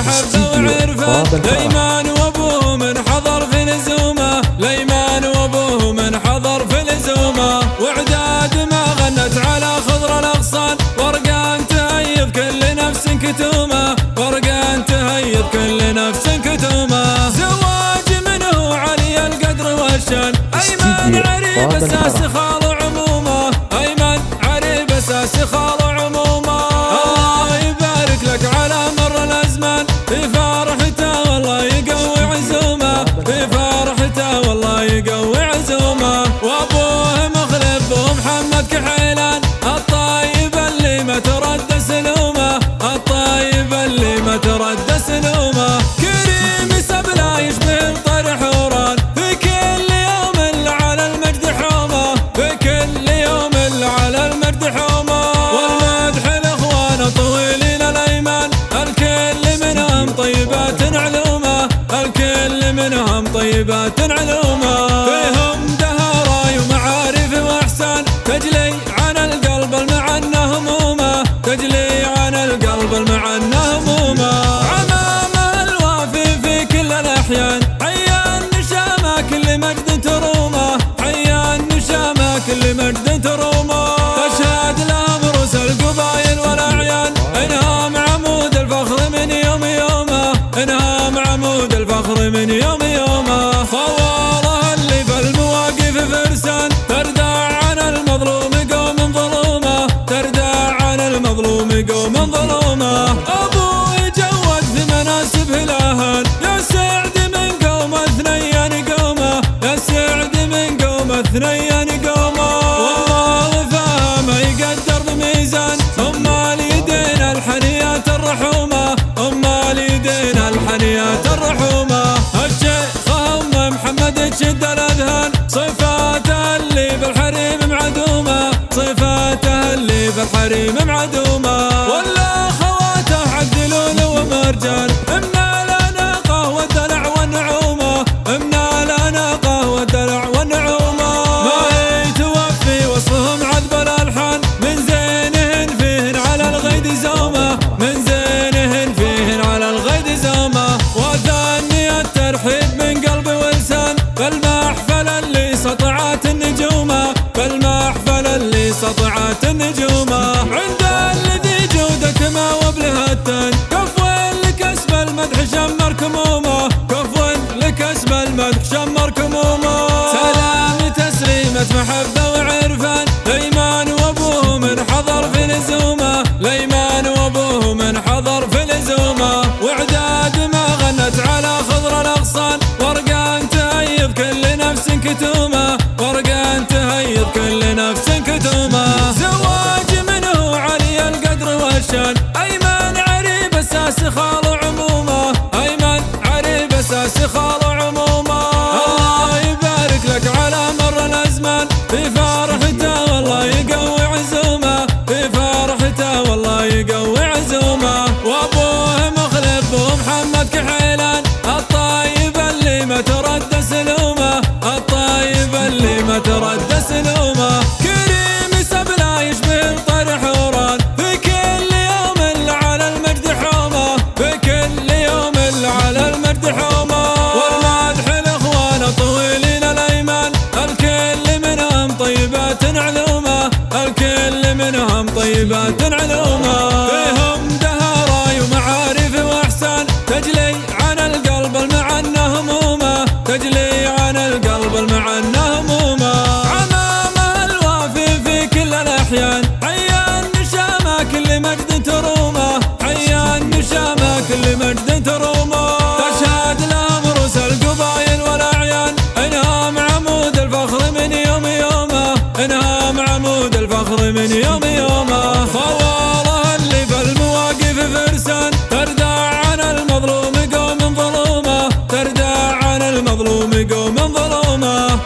محبة وعرفان. ليمان وابوه من حضر في لزومه، ليمان وابوه من حضر في لزومه. وعداد ما غنت على خضر الاغصان، ورقان تهيب كل نفس كتومه، ورقان تهيب كل نفس كتومه. زواج منه علي القدر والشان، ايمن عريب اساس خال عمومه، ايمن عريب اساس خال عمومه. الله يبارك لك على مر الازمان، في فرحته والله يقوي عزومه، في فرحته والله يقوي عزومه. وابوه مخلف ومحمد كحيلان، الطيب اللي ما ترد سلومه، الطيب اللي ما ترد سلومه. كريم سبلا يشبه طرح وران، في كل يوم على المجد حومه، في كل يوم على المجد حومه. والمدح الاخوان طويلين الايمان، الكل منهم طيبات علومه، الكل منهم طيبات علومه. فيهم دهراي ومعارف واحسان، تجلي عن القلب المعنى همومه، تجلي عن القلب المعنى همومه. عمامه الوافي في كل الاحيان، حيا النشامه كل مجد ترومه، حيا النشامه كل مجد ترومه. تشهد لهم رؤوس القبايل والاعيان، انهم عمود الفخر من يوم يومه، انهم عمود الفخر من يوم يومه. خواره اللي في المواقف فرسان، تردع عن المظلوم قوم ظلومه، تردع عن المظلوم قوم ظلومه. ابوه يجود في مناسب الاهل، يا سعد من قوم اثنين قومه، يا سعد من قوم اثنين قومه. والله فهم يقدر بميزان، ام اليدين الحنيات الرحومه، ام اليدين الحنيات الرحومه. الشيخ ام محمد تشد الاذهان، صفاته اللي بالحريم معدومه، صفاته اللي بالحريم معدومه. ولا خواته عبد لولو ومرجان، من الاناقه والدلع والنعومه، من الاناقه والدلع والنعومه. ما هي توفي وصفهم عذب الالحان، من زينهن فيهن على الغيد زومه، من زينهن فيهن على الغيد زومه. وثاني الترحيب من قلبي ولسان، بالمحفل اللي سطعت النجومه، بالمحفل اللي سطعت النجومه. عند الذي جودك ما وبلهتان، كفو لكسب المدح شمر كمومه، كفو لكسب المدح شمر كمومه. سلام تسليمة محبة وعرفان، ليمان وابوه من حضر في لزومه، ليمان وابوه من حضر في لزومه. وعداد ما غنت على خضر الاغصان، ورقان تهيب كل نفس كتومه، ورقان تهيب كل نفس كتومه. زواج منه علي القدر والشان، ايمن عريب اساس خال عمومه، ايمن عريب اساس خال عمومه. الله يبارك لك على مر الازمان، في فرحته والله يقوي عزومه، في فرحته والله يقوي عزومه. وابوه مخلف ومحمد كحيلان، الطيب اللي ما ترد سلومه، الطيب اللي ما ترد سلومه. كريم سبلا يشبه طرح وران، في كل يوم على المجد حومه، في كل يوم على المجد حومه. والمدح الاخوان طويلين الايمان، الكل منهم طيبات علومه، الكل منهم طيبات علومه. فيهم دهراي ومعارف واحسان، تجلي عن القلب المعنى همومه، تجلي عن القلب المعنى همومه. عمامه الوافي في كل الاحيان، حيا النشامه كل مجد ترومه، حيا النشامه كل مجد ترومه. تشهد لهم رؤوس القبايل والاعيان، انهم عمود الفخر من يوم يومه، انهم عمود الفخر من يوم يومه. خواره اللي في المواقف فرسان، تردع عن المظلوم قوم ظلومه، تردع عن المظلوم قوم ظلومه.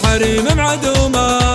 الحريم معدومة.